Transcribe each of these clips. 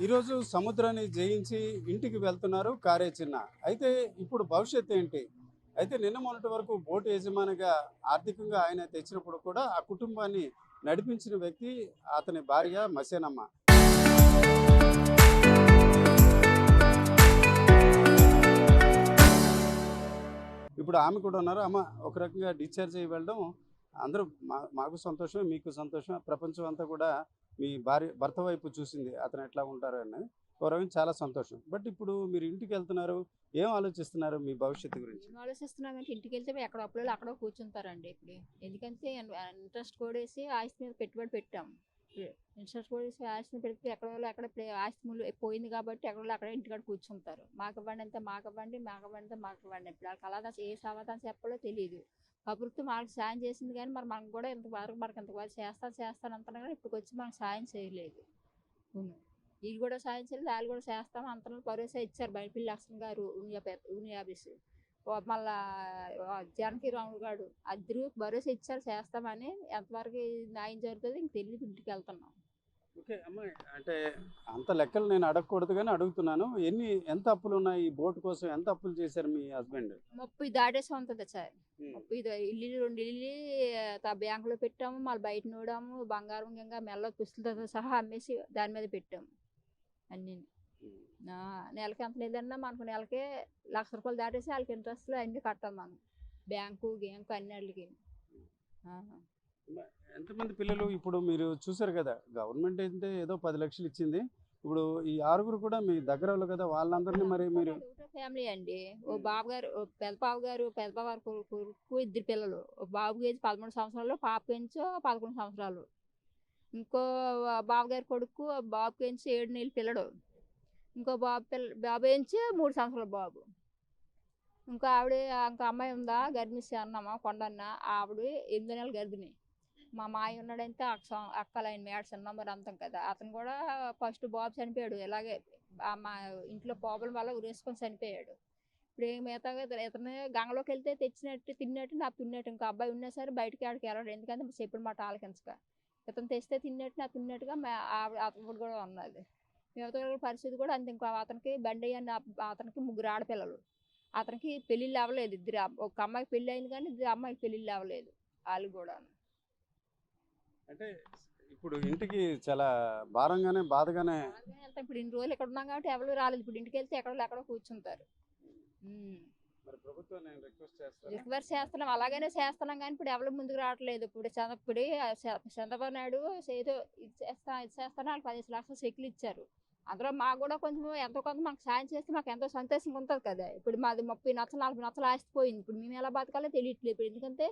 ఈరోజు సముద్రాన్ని జయించి ఇంటికి వెళ్తున్నారు కారే చిన్న. అయితే ఇప్పుడు భవిష్యత్తు ఏంటి? అయితే నిన్న మొన్నటి వరకు బోటు యజమానిగా ఆర్థికంగా ఆయన తెచ్చినప్పుడు కూడా ఆ కుటుంబాన్ని నడిపించిన వ్యక్తి అతని భార్య మసేనమ్మ. ఇప్పుడు ఆమె కూడా ఉన్నారు. అమ్మ, ఒక రకంగా డిశ్చార్జ్ అయ్యి వెళ్ళడం అందరూ మాకు సంతోషం, మీకు సంతోషం. ప్రపంచం అంతా కూడా మీ భర్త వైపు చూసింది. అతను ఎట్లా ఉంటారు అని. ఒక రకంగా చాలా సంతోషం. బట్ ఇప్పుడు మీరు ఇంటికి వెళ్తున్నారు. ఏం ఆలోచిస్తున్నారు మీ భవిష్యత్తు గురించి? ఏం ఆలోచిస్తున్నామంటే ఇంటికెళ్తే ఎక్కడ అప్పులలో అక్కడ కూర్చుంటారండి ఇప్పుడు. ఎందుకంటే ఇంట్రెస్ట్ కూడేసి ఆస్తి మీద పెట్టుబడి పెట్టాం. ఇంట్రెస్ట్ కూడేసి ఆస్తి మీద పెడితే ఎక్కడోళ్ళు అక్కడ ఆస్తి పోయింది కాబట్టి ఎక్కడోళ్ళు అక్కడ ఇంటికాడ కూర్చుంటారు. మాకివ్వండి అంతా మాకివ్వండి, మాకివ్వండి అంతా మాకివ్వండి. ఇప్పుడు వాళ్ళకి అలాగా ఏ సమాధానం చెప్పాలో తెలియదు. ప్రభుత్వం వాళ్ళకి సాయం చేసింది కానీ మరి మనకు కూడా ఇంతవరకు మనకి ఇంతవరకు చేస్తాను అంటున్నా కానీ ఇప్పటికొచ్చి మనకు సాయం చేయలేదు. అవును. వీళ్ళు కూడా సాయం చేయలేదు, వాళ్ళు కూడా చేస్తాం అంతలో భరోసా ఇచ్చారు బయటపిల్లి లక్ష్మణ్ గారు యూనియన్ ఆఫీస్. మళ్ళా జానకిరాముడు గారు అద్దరు భరోసా ఇచ్చారు చేస్తామని. ఎంతవరకు న్యాయం జరుగుతుంది ఇంక తెలియదు. ఇంటికి వెళ్తున్నాం. ఓకే అమ్మాయి, అంటే అంత లెక్కలు నేను అడగకూడదు కానీ అడుగుతున్నాను. ఎంత అప్పులు ఉన్నాయి ఈ బోటు కోసం? ఎంత అప్పులు చేశారు మీ హస్బెండ్? 30 దాటేసి ఉంటుంది సార్. 30 ఇల్లు 2 ఇల్లు బ్యాంకులో పెట్టాము, మళ్ళీ బయట నూడాము, బంగారం ఇంకా మెల్ల పుస్తులతో సహా అమ్మేసి దాని మీద పెట్టాము అన్నీ. నెలకి ఎంత లేదన్నా మనకు నెలకే ₹1,00,000 దాటేసి వాళ్ళకి ఇంట్రెస్ట్లు అన్నీ కట్టాం మనం. బ్యాంకు గేంకు అన్ని వాళ్ళకి. ఎంతమంది పిల్లలు? ఇప్పుడు మీరు చూసారు కదా, గవర్నమెంట్ అయితే ఏదో 10 లక్షలు ఇచ్చింది. ఇప్పుడు ఈ ఆరుగురు కూడా మీ దగ్గర వాళ్ళు కదా, వాళ్ళందరినీ మరి మీరు? ఫ్యామిలీ అండి. ఓ బాబు గారు, పెద్ద బాబు గారు, పెద్ద బాబు గారు కొడుకు 2 పిల్లలు. ఓ బాబుకి ఏజ్ 13 సంవత్సరాలు, పాపకి ఏజ్ 11 సంవత్సరాలు. ఇంకో బాబు గారి కొడుకు బాబుకి ఏజ్ 7 నెలల పిల్లడు. ఇంకో బాబు ఏజ్ 3 సంవత్సరాల బాబు. ఇంకో ఇంకో అమ్మాయి ఉందా గర్భిణి అన్నమా కొండన్న, ఆవిడ 8 నెలల గర్భిణి. మా మాయ ఉన్నాడంటే అక్కలైన మేడ చిన్నమ్మరు అంతం కదా, అతను కూడా ఫస్ట్ బాబు చనిపోయాడు ఇలాగే. మా ఇంట్లో ప్రాబ్లం వల్ల ఉరేసుకొని చనిపోయాడు. ఇప్పుడు మిగతాగా ఇతను గంగలోకి వెళ్తే తెచ్చినట్టు తిన్నట్టు నాకు తిన్నట్టు. ఇంకా అబ్బాయి ఉన్నా సరే బయటికి ఆడికి వెళ్ళాడు. ఎందుకంటే చెప్పిన మాట ఆలకించక. ఇతను తెస్తే తిన్నట్టు నాకు తిన్నట్టుగా అతను కూడా ఉన్నది. మిగతా పరిస్థితి కూడా అంతే. ఇంకా అతనికి బండి అన్న అతనికి 3 ఆడపిల్లలు. అతనికి పెళ్ళిళ్ళు అవ్వలేదు. ఒక అమ్మాయికి పెళ్ళి అయింది కానీ 2 అమ్మాయికి పెళ్ళిళ్ళు అవ్వలేదు వాళ్ళు కూడా. అంటే ఇప్పుడు ఇంటికి చాలా భారంగానే బాధగానే వెళ్తాం. ఇప్పుడు ఇన్ని రోజులు ఇక్కడ ఉన్నాం కాబట్టి ఎవరు రాలేదు. ఇప్పుడు ఇంటికి వెళ్తే ఎక్కడో కూర్చుంటారు. మరి ప్రభుత్వాన్ని రిక్వెస్ట్ చేస్తున్నాం, అలాగనే చేస్తున్నాం కానీ ఇప్పుడు ఎవరు ముందుకు రావట్లేదు. ఇప్పుడు చంద్రబాబు నాయుడు ఏదో ఇది చేస్తాను వాళ్ళు 15 లక్షలు చెక్కులు ఇచ్చారు. అందులో మాకు కూడా కొంచెం ఎంతో కొంత మాకు సాయం చేస్తే మాకు ఎంతో సంతోషంగా ఉంటుంది కదా. ఇప్పుడు మాది 30 లక్షలు 40 లక్షలు ఆస్తిపోయింది. ఇప్పుడు మేము ఎలా బతకాలో తెలియట్లేదు. ఇప్పుడు ఎందుకంటే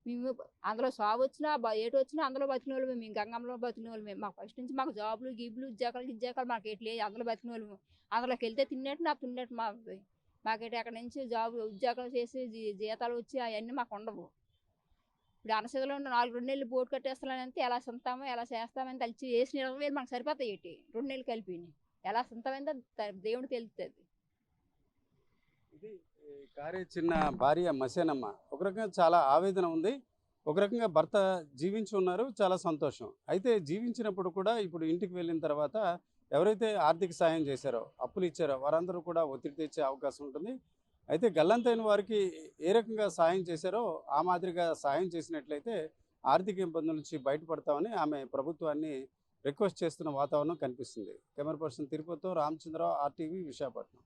మేము అందులో సాగు వచ్చినా ఏటు వచ్చినా అందులో బతికిన వాళ్ళు మేము గంగంలో బతికిన వాళ్ళు మేము. మాకు ఫస్ట్ నుంచి మాకు జాబులు గీబులు ఉద్యోగాలు మాకు ఎట్లేదు. అందులో బతికిన వాళ్ళు అందులోకి వెళ్తే తిన్నట్టు నాకు తిన్నట్టు మాకైతే అక్కడ నుంచి ఉద్యోగాలు చేసి జీతాలు వచ్చి అవన్నీ మాకు ఉండవు. ఇప్పుడు అనసదలో 2 నెలలు బోటు కట్టేస్తానంటే ఎలా సొంతామో ఎలా చేస్తామని తలిచి వేసిన 20,000 మాకు సరిపోతాయి. ఏంటి 2 నెలలు కలిపి ఎలా సొంతమైందో దేవుడికి తెలుస్తుంది. ఇది కారే చిన్న భార్య మసేనమ్మ. ఒక రకంగా చాలా ఆవేదన ఉంది. ఒక రకంగా భర్త జీవించి ఉన్నారు, చాలా సంతోషం. అయితే జీవించినప్పుడు కూడా ఇప్పుడు ఇంటికి వెళ్ళిన తర్వాత ఎవరైతే ఆర్థిక సాయం చేశారో, అప్పులు ఇచ్చారో వారందరూ కూడా ఒత్తిడి తెచ్చే అవకాశం ఉంటుంది. అయితే గల్లంతైన వారికి ఏ రకంగా సాయం చేశారో ఆ మాదిరిగా సాయం చేసినట్లయితే ఆర్థిక ఇబ్బందుల నుంచి బయటపడతామని ఆమె ప్రభుత్వాన్ని రిక్వెస్ట్ చేస్తున్న వాతావరణం కనిపిస్తుంది. కెమెరా పర్సన్ తిరుపతితో రామచంద్రరావు, RTV, విశాఖపట్నం.